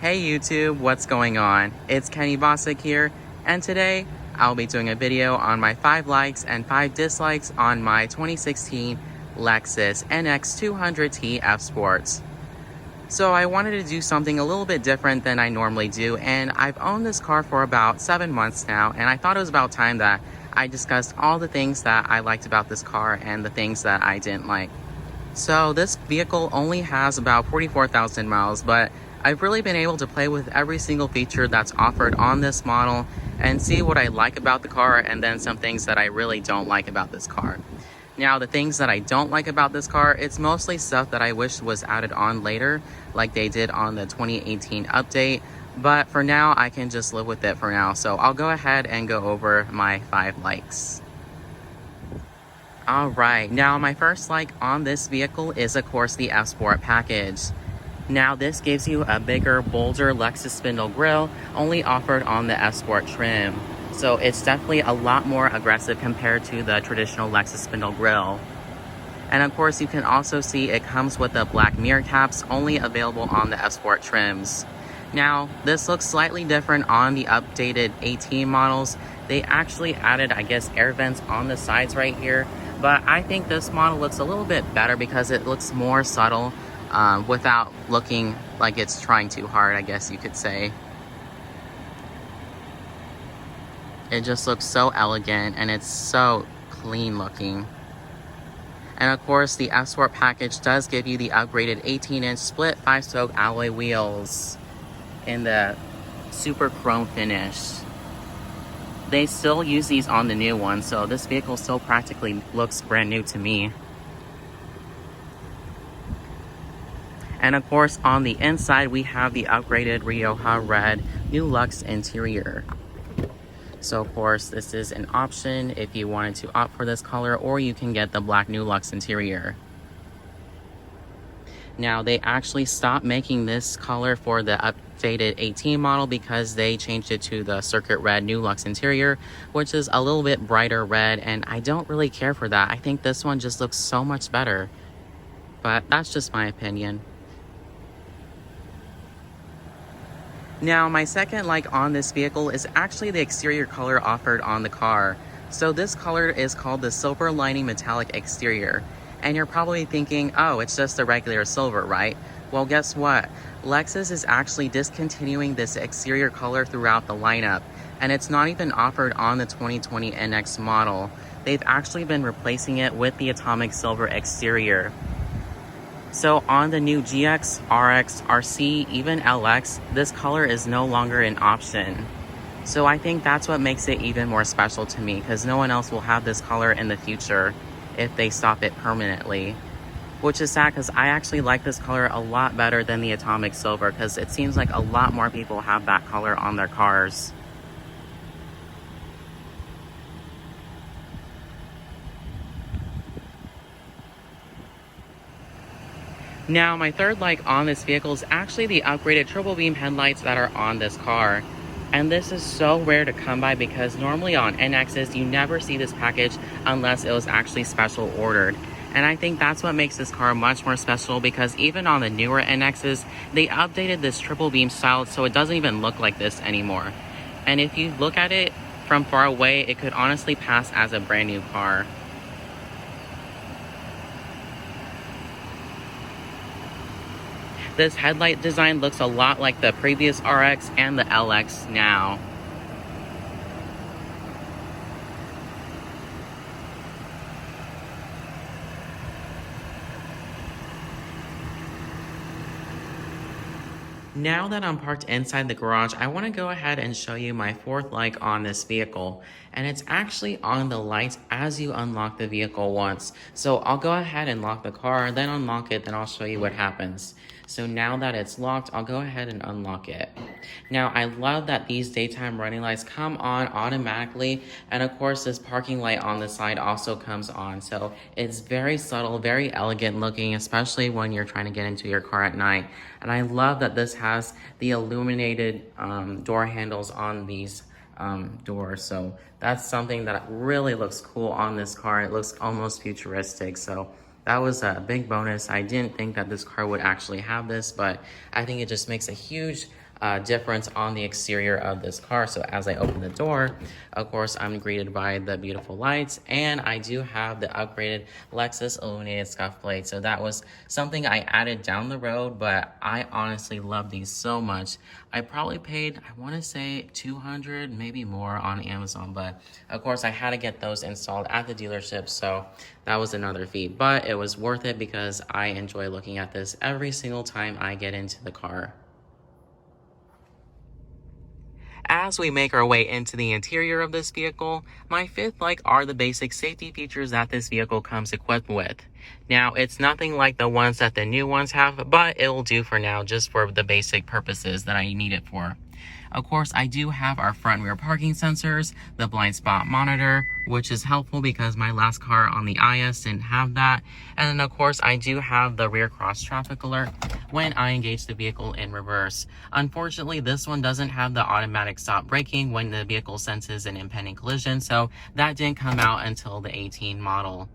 Hey YouTube, what's going on? It's Kenny Bosick here, and today I'll be doing a video on my 5 likes and 5 dislikes on my 2016 Lexus NX200t F Sports. So I wanted to do something a little bit different than I normally do, and I've owned this car for about 7 months now, and I thought it was about time that I discussed all the things that I liked about this car and the things that I didn't like. So this vehicle only has about 44,000 miles, but I've really been able to play with every single feature that's offered on this model and see what I like about the car and then some things that I really don't like about this car. Now, the things that I don't like about this car, it's mostly stuff that I wish was added on later, like they did on the 2018 update, but for now, I can just live with it for now. So I'll go ahead and go over my 5 likes. Alright, now my first like on this vehicle is of course the F Sport package. Now this gives you a bigger, bolder Lexus spindle grille, only offered on the F Sport trim. So it's definitely a lot more aggressive compared to the traditional Lexus spindle grille. And of course you can also see it comes with the black mirror caps, only available on the F Sport trims. Now this looks slightly different on the updated 18 models. They actually added, I guess, air vents on the sides right here. But I think this model looks a little bit better because it looks more subtle without looking like it's trying too hard, I guess you could say. It just looks so elegant and it's so clean looking. And of course the F Sport package does give you the upgraded 18-inch split 5-spoke alloy wheels in the super chrome finish. They still use these on the new one, so this vehicle still practically looks brand new to me. And of course, on the inside, we have the upgraded Rioja Red New Luxe interior. So of course, this is an option if you wanted to opt for this color, or you can get the black New Luxe interior. Now, they actually stopped making this color for the updated 18 model because they changed it to the Circuit Red New Luxe interior, which is a little bit brighter red, and I don't really care for that. I think this one just looks so much better, but that's just my opinion. Now, my second like on this vehicle is actually the exterior color offered on the car. So this color is called the Silver Lining Metallic Exterior. And you're probably thinking, oh, it's just a regular silver, right? Well, guess what? Lexus is actually discontinuing this exterior color throughout the lineup, and it's not even offered on the 2020 NX model. They've actually been replacing it with the atomic silver exterior. So on the new GX, RX, RC, even LX, this color is no longer an option. So I think that's what makes it even more special to me, because no one else will have this color in the future if they stop it permanently, which is sad because I actually like this color a lot better than the atomic silver, because it seems like a lot more people have that color on their cars. Now, my third like on this vehicle is actually the upgraded triple beam headlights that are on this car. And this is so rare to come by because normally on NXs, you never see this package unless it was actually special ordered. And I think that's what makes this car much more special, because even on the newer NXs, they updated this triple beam style so it doesn't even look like this anymore. And if you look at it from far away, it could honestly pass as a brand new car. This headlight design looks a lot like the previous RX and the LX now. Now that I'm parked inside the garage, I want to go ahead and show you my fourth like on this vehicle. And it's actually on the lights as you unlock the vehicle once. So I'll go ahead and lock the car, then unlock it, then I'll show you what happens. So now that it's locked, I'll go ahead and unlock it. Now, I love that these daytime running lights come on automatically. And of course, this parking light on the side also comes on. So it's very subtle, very elegant looking, especially when you're trying to get into your car at night. And I love that this has the illuminated door handles on these doors. So that's something that really looks cool on this car. It looks almost futuristic. So that was a big bonus. I didn't think that this car would actually have this, but I think it just makes a huge difference on the exterior of this car. So as I open the door, of course, I'm greeted by the beautiful lights, and I do have the upgraded Lexus illuminated scuff plate. So that was something I added down the road, but I honestly love these so much. I probably paid, I want to say 200, maybe more on Amazon, but of course I had to get those installed at the dealership, so that was another fee, but it was worth it because I enjoy looking at this every single time I get into the car. As we make our way into the interior of this vehicle, my fifth like are the basic safety features that this vehicle comes equipped with. Now, it's nothing like the ones that the new ones have, but it'll do for now just for the basic purposes that I need it for. Of course, I do have our front and rear parking sensors, the blind spot monitor, which is helpful because my last car on the IS didn't have that. And then of course, I do have the rear cross traffic alert when I engage the vehicle in reverse. Unfortunately, this one doesn't have the automatic stop braking when the vehicle senses an impending collision, so that didn't come out until the 18 model.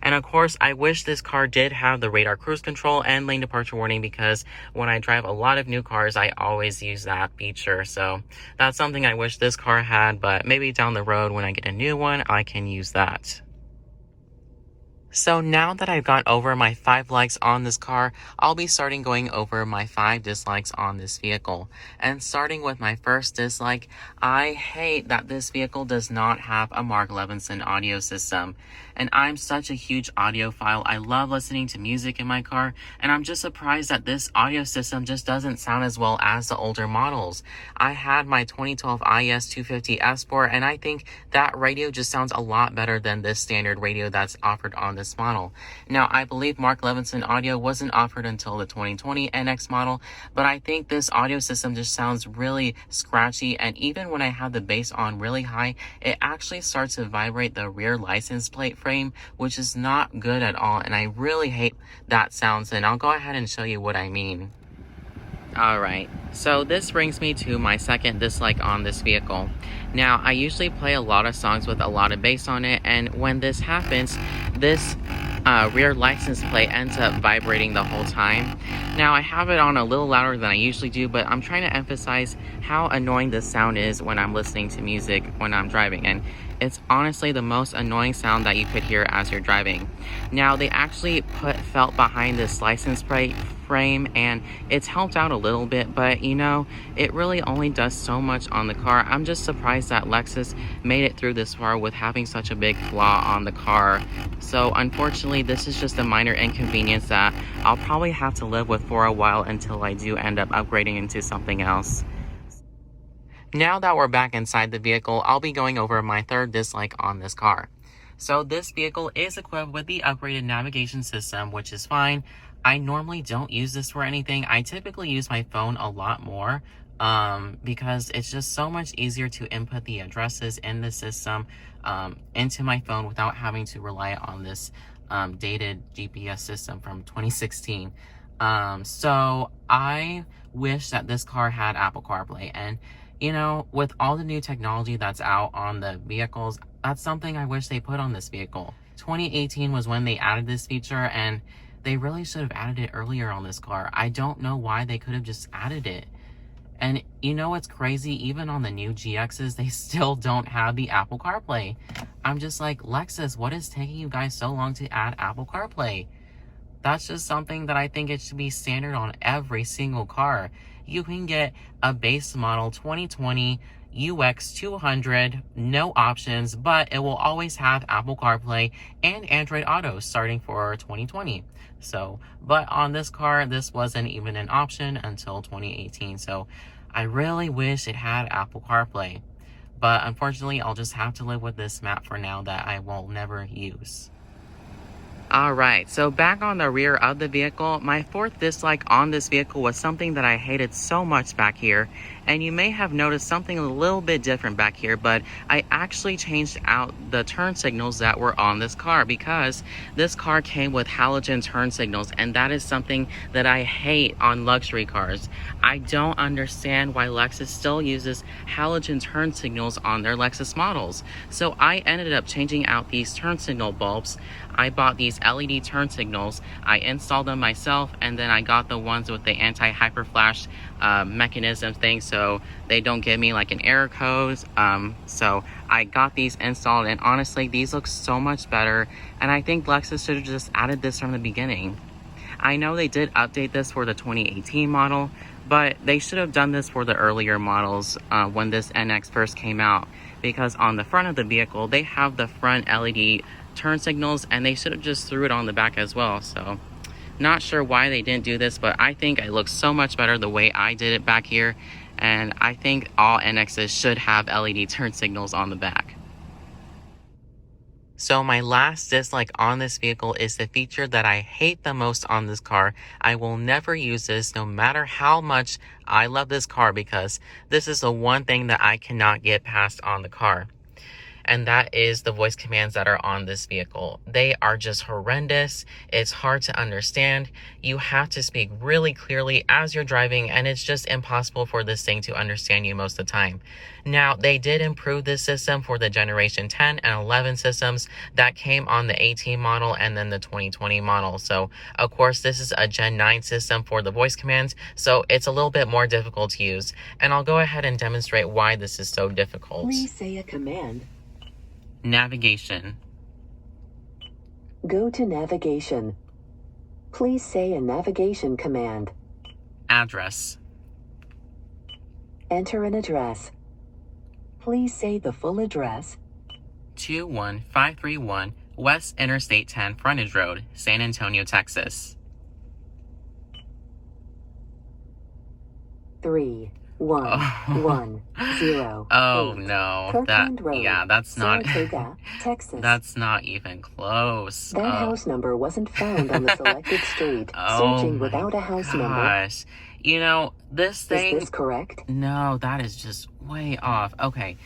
And of course, I wish this car did have the radar cruise control and lane departure warning, because when I drive a lot of new cars, I always use that feature. So that's something I wish this car had, but maybe down the road when I get a new one, I can use that. So now that I've gone over my 5 likes on this car, I'll be starting going over my 5 dislikes on this vehicle. And starting with my first dislike, I hate that this vehicle does not have a Mark Levinson audio system. And I'm such a huge audiophile. I love listening to music in my car, and I'm just surprised that this audio system just doesn't sound as well as the older models. I had my 2012 IS 250 S Sport, and I think that radio just sounds a lot better than this standard radio that's offered on this model. Now, I believe Mark Levinson audio wasn't offered until the 2020 NX model, but I think this audio system just sounds really scratchy, and even when I have the bass on really high, it actually starts to vibrate the rear license plate frame, which is not good at all, and I really hate that sound, and I'll go ahead and show you what I mean. Alright, so this brings me to my second dislike on this vehicle. Now, I usually play a lot of songs with a lot of bass on it, and when this happens, this rear license plate ends up vibrating the whole time. Now, I have it on a little louder than I usually do, but I'm trying to emphasize how annoying this sound is when I'm listening to music when I'm driving, and it's honestly the most annoying sound that you could hear as you're driving. Now, they actually put felt behind this license plate frame, and it's helped out a little bit, but you know, it really only does so much on the car. I'm just surprised that Lexus made it through this far with having such a big flaw on the car. So unfortunately, this is just a minor inconvenience that I'll probably have to live with for a while until I do end up upgrading into something else. Now that we're back inside the vehicle, I'll be going over my third dislike on this car. So this vehicle is equipped with the upgraded navigation system, which is fine. I normally don't use this for anything. I typically use my phone a lot more because it's just so much easier to input the addresses in the system into my phone without having to rely on this dated GPS system from 2016. So I wish that this car had Apple CarPlay, and you know, with all the new technology that's out on the vehicles, that's something I wish they put on this vehicle. 2018 was when they added this feature, and they really should have added it earlier on this car. I don't know why they could have just added it. And you know what's crazy? Even on the new GXs, they still don't have the Apple CarPlay. I'm just like, Lexus, what is taking you guys so long to add Apple CarPlay? That's just something that I think it should be standard on every single car. You can get a base model 2020 UX 200, no options, but it will always have Apple CarPlay and Android Auto starting for 2020. So, but on this car, this wasn't even an option until 2018. So I really wish it had Apple CarPlay, but unfortunately, I'll just have to live with this map for now that I will never use. Alright, so back on the rear of the vehicle, my fourth dislike on this vehicle was something that I hated so much back here, And you may have noticed something a little bit different back here, but I actually changed out the turn signals that were on this car because this car came with halogen turn signals, and that is something that I hate on luxury cars. I don't understand why Lexus still uses halogen turn signals on their Lexus models. So I ended up changing out these turn signal bulbs. I bought these LED turn signals, I installed them myself, and then I got the ones with the anti-hyper flash mechanism thing so they don't give me like an error code. So I got these installed, and honestly these look so much better, and I think Lexus should have just added this from the beginning. I know they did update this for the 2018 model, but they should have done this for the earlier models when this NX first came out, because on the front of the vehicle they have the front LED turn signals, and they should have just threw it on the back as well. So not sure why they didn't do this, but I think it looks so much better the way I did it back here, and I think all NXs should have LED turn signals on the back. So my last dislike on this vehicle is the feature that I hate the most on this car. I will never use this no matter how much I love this car, because this is the one thing that I cannot get past on the car. And that is the voice commands that are on this vehicle. They are just horrendous. It's hard to understand. You have to speak really clearly as you're driving, and it's just impossible for this thing to understand you most of the time. Now, they did improve this system for the Generation 10 and 11 systems that came on the 18 model and then the 2020 model. So, of course, this is a Gen 9 system for the voice commands, so it's a little bit more difficult to use. And I'll go ahead and demonstrate why this is so difficult. Please say a command. Navigation. Go to navigation. Please say a navigation command. Address. Enter an address. Please say the full address. 21531 West Interstate 10 Frontage Road, San Antonio, Texas. 3110. Oh no, Kirkland Road, that's not Saratoga, Texas. That's not even close. That house number wasn't found on the selected street. Oh Searching my without a house number. gosh. You know, this thing... Is this correct? No, that is just way off. Okay,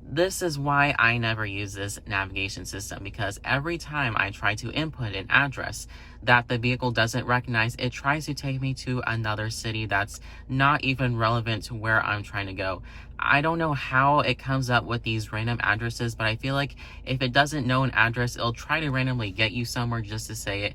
this is why I never use this navigation system, because every time I try to input an address that the vehicle doesn't recognize, it tries to take me to another city that's not even relevant to where I'm trying to go. I don't know how it comes up with these random addresses, but I feel like if it doesn't know an address, it'll try to randomly get you somewhere just to say it,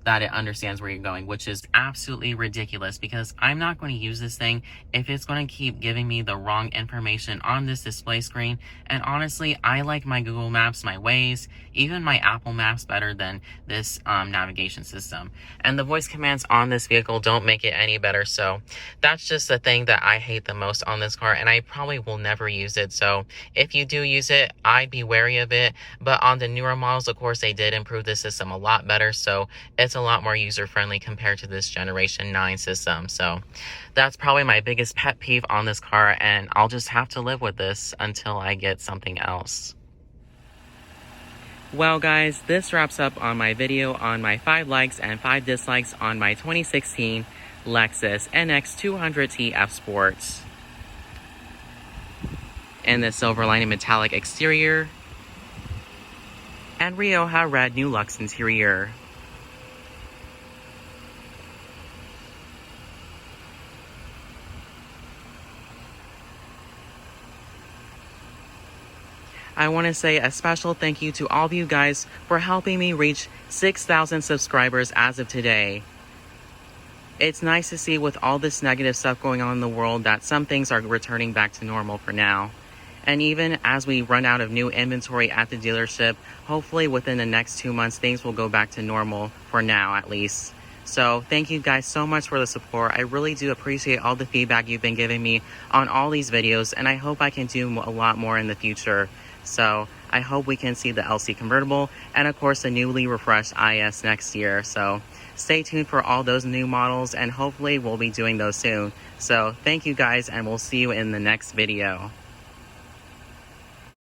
that it understands where you're going, which is absolutely ridiculous, because I'm not going to use this thing if it's going to keep giving me the wrong information on this display screen. And honestly, I like my Google Maps, my Waze, even my Apple Maps better than this navigation system. And the voice commands on this vehicle don't make it any better. So that's just the thing that I hate the most on this car, and I probably will never use it. So if you do use it, I'd be wary of it. But on the newer models, of course, they did improve the system a lot better, so it's a lot more user-friendly compared to this Generation 9 system. So that's probably my biggest pet peeve on this car, and I'll just have to live with this until I get something else. Well guys, this wraps up on my video on my 5 likes and 5 dislikes on my 2016 Lexus NX200t F Sport. In the silver lining metallic exterior and Rioja red new luxe interior. I want to say a special thank you to all of you guys for helping me reach 6,000 subscribers as of today. It's nice to see with all this negative stuff going on in the world that some things are returning back to normal for now. And even as we run out of new inventory at the dealership, hopefully within the next 2 months things will go back to normal for now at least. So thank you guys so much for the support. I really do appreciate all the feedback you've been giving me on all these videos, and I hope I can do a lot more in the future. So I hope we can see the LC convertible and of course the newly refreshed IS next year. So stay tuned for all those new models, and hopefully we'll be doing those soon. So thank you guys, and we'll see you in the next video.